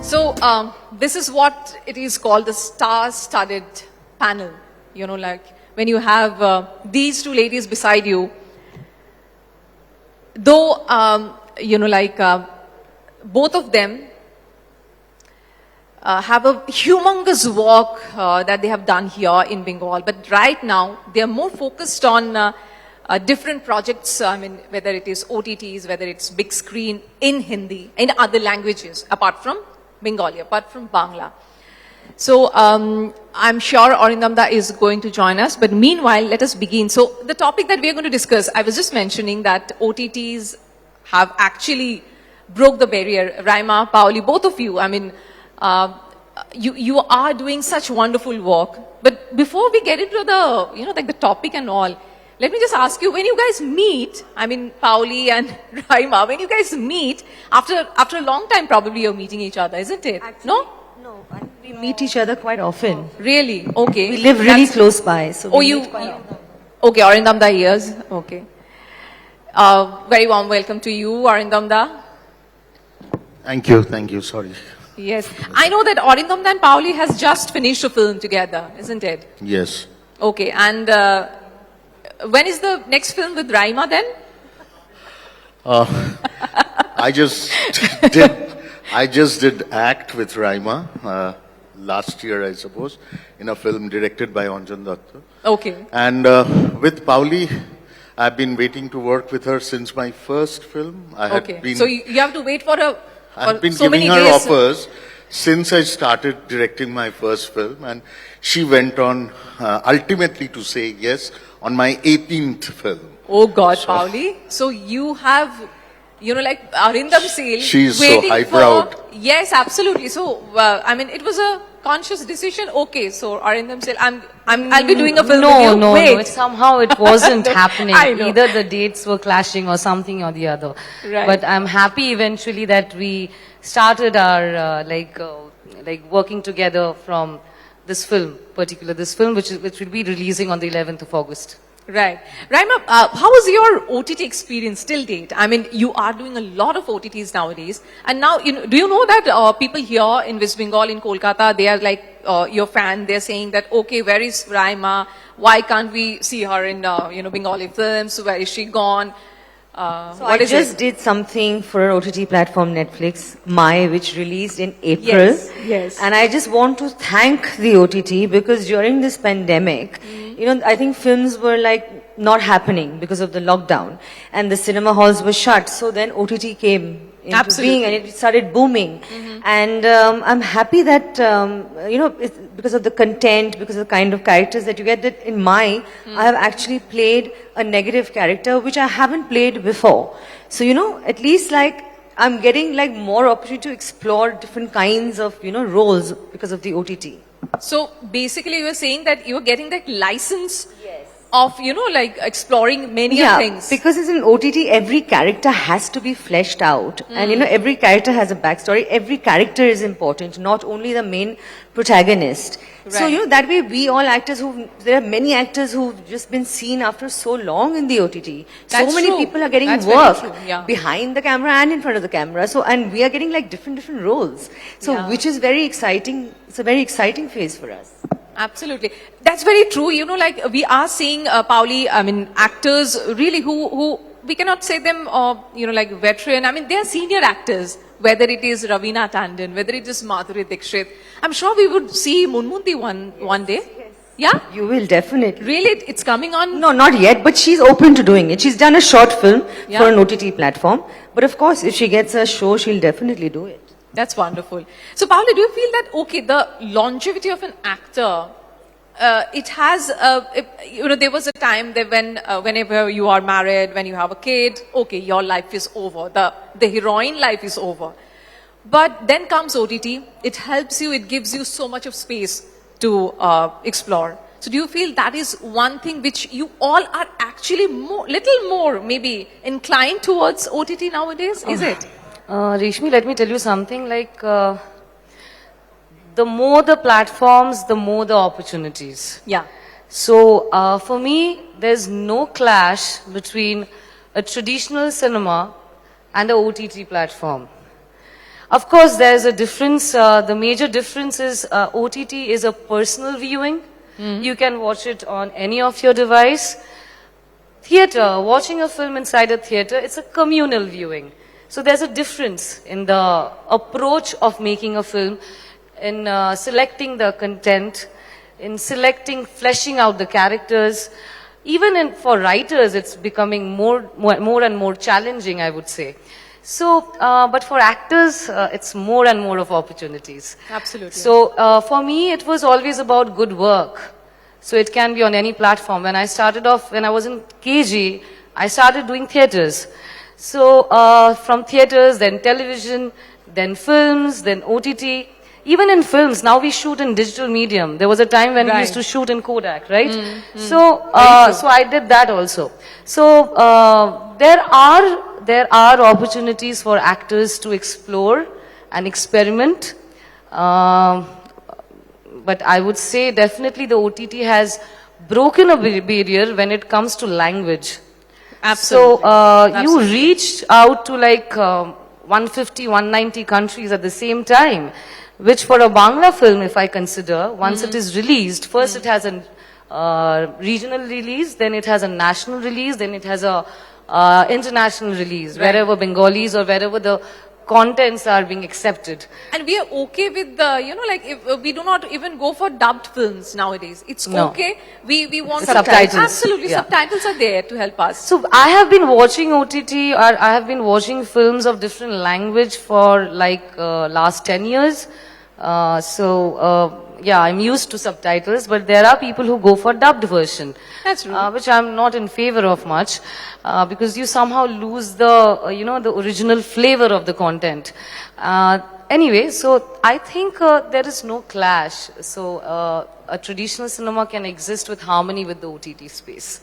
So this is what it is called the star-studded panel. You know, like when you have these two ladies beside you, though, you know, like both of them have a humongous work that they have done here in Bengal. But right now, they are more focused on different projects, I mean, whether it is OTTs, whether it's big screen in Hindi, in other languages, apart from Bengali, apart from Bangla. So I'm sure Arindam is going to join us, but meanwhile, let us begin. So the topic that we are going to discuss, I was just mentioning that OTTs have actually broke the barrier. Raima, Paoli, both of you, I mean, you are doing such wonderful work. But before we get into the, you know, like the topic and all, let me just ask you, when you guys meet, I mean, Paoli and Raima, when you guys meet, after a long time probably you're meeting each other, isn't it? Actually, no? No, we meet each other quite often. Really? Okay. We live really close by. So we meet quite often. Okay, Arindam ears. Okay. Very warm welcome to you, Arindam. Thank you, sorry. Yes. I know that Arindam and Paoli has just finished a film together, isn't it? Yes. Okay, and when is the next film with Raima then? I just did act with Raima last year, I suppose, in a film directed by Anjan Datta. Okay. And with Paoli, I've been waiting to work with her since my first film. So you have to wait for a. I've been so giving many her days. offers since I started directing my first film, and she went on ultimately to say yes on my 18th film. Oh God, Paoli. So you have, you know, like Arindam Sale. She's waiting so high-browed. Yes, absolutely. So I mean, it was a conscious decision. Okay, so Arindam Sale, I'll be doing a film with you. No, Wait. somehow it wasn't happening. I know. Either the dates were clashing or something or the other. Right. But I'm happy eventually that we started our like working together from this film, this film which will be releasing on the 11th of August. Right. Raima, how was your OTT experience till date? I mean, you are doing a lot of OTTs nowadays. And now, you know, do you know that people here in West Bengal, in Kolkata, they are like your fan. They're saying that, okay, where is Raima? Why can't we see her in, you know, Bengali films? Where is she gone? So I just did something for an OTT platform, Netflix, which released in April. Yes. And I just want to thank the OTT because during this pandemic, you know, I think films were like not happening because of the lockdown and the cinema halls were shut. So then OTT came into being and it started booming. And I'm happy that, you know, because of the content, because of the kind of characters that you get, that in I have actually played a negative character, which I haven't played before. So, you know, at least like I'm getting like more opportunity to explore different kinds of, you know, roles because of the OTT. So basically you were saying that you were getting that license of, you know, like exploring many things. Because it's an OTT, every character has to be fleshed out. And, you know, every character has a backstory. Every character is important, not only the main protagonist. Right. So, you know, that way we all actors there are many actors who've just been seen after so long in the OTT. That's so many true. people are getting That's work very true, yeah. behind the camera and in front of the camera. So, and we are getting like different roles. So, which is very exciting. It's a very exciting phase for us. Absolutely. That's very true. You know, like we are seeing, Paoli, I mean, actors really who we cannot say them, you know, like veteran. I mean, they are senior actors, whether it is Raveena Tandon, whether it is Madhuri Dixit. I'm sure we would see Munmunti one day. Yes. Yeah? You will definitely. Really? It's coming on? No, not yet, but she's open to doing it. She's done a short film for an OTT platform. But of course, if she gets a show, she'll definitely do it. That's wonderful. So, Paoli, do you feel that, okay, the longevity of an actor, it has, you know, there was a time that whenever you are married, when you have a kid, okay, your life is over. The heroine life is over. But then comes OTT. It helps you. It gives you so much of space to explore. So do you feel that is one thing which you all are actually little more maybe inclined towards OTT nowadays? Is it? Reshmi, let me tell you something like the more the platforms, the more the opportunities. Yeah. So for me, there's no clash between a traditional cinema and a OTT platform. Of course, there's a difference. The major difference is OTT is a personal viewing. You can watch it on any of your device. Theater, watching a film inside a theater, it's a communal viewing. So there's a difference in the approach of making a film, in selecting the content, in selecting, fleshing out the characters. Even for writers, it's becoming more and more challenging, I would say. So, but for actors, it's more and more of opportunities. Absolutely. So, for me, it was always about good work. So it can be on any platform. When I started off, when I was in KG, I started doing theaters. So, from theaters, then television, then films, then OTT. Even in films, now we shoot in digital medium. There was a time when we used to shoot in Kodak, right? So, so I did that also. So, there are opportunities for actors to explore and experiment. But I would say definitely the OTT has broken a barrier when it comes to language. Absolutely. So, you reached out to like 150, 190 countries at the same time, which for a Bangla film, if I consider, once it is released, first it has a regional release, then it has a national release, then it has a international release, wherever Bengalis or wherever the contents are being accepted. And we are okay with the, you know, like if we do not even go for dubbed films nowadays. It's okay. We want Subtitles. Absolutely. Subtitles are there to help us. So I have been watching OTT, or I have been watching films of different language for like last 10 years. Yeah, I'm used to subtitles, but there are people who go for dubbed version. That's true. Which I'm not in favor of much, because you somehow lose the, the original flavor of the content. Anyway, so I think there is no clash. So a traditional cinema can exist with harmony with the OTT space.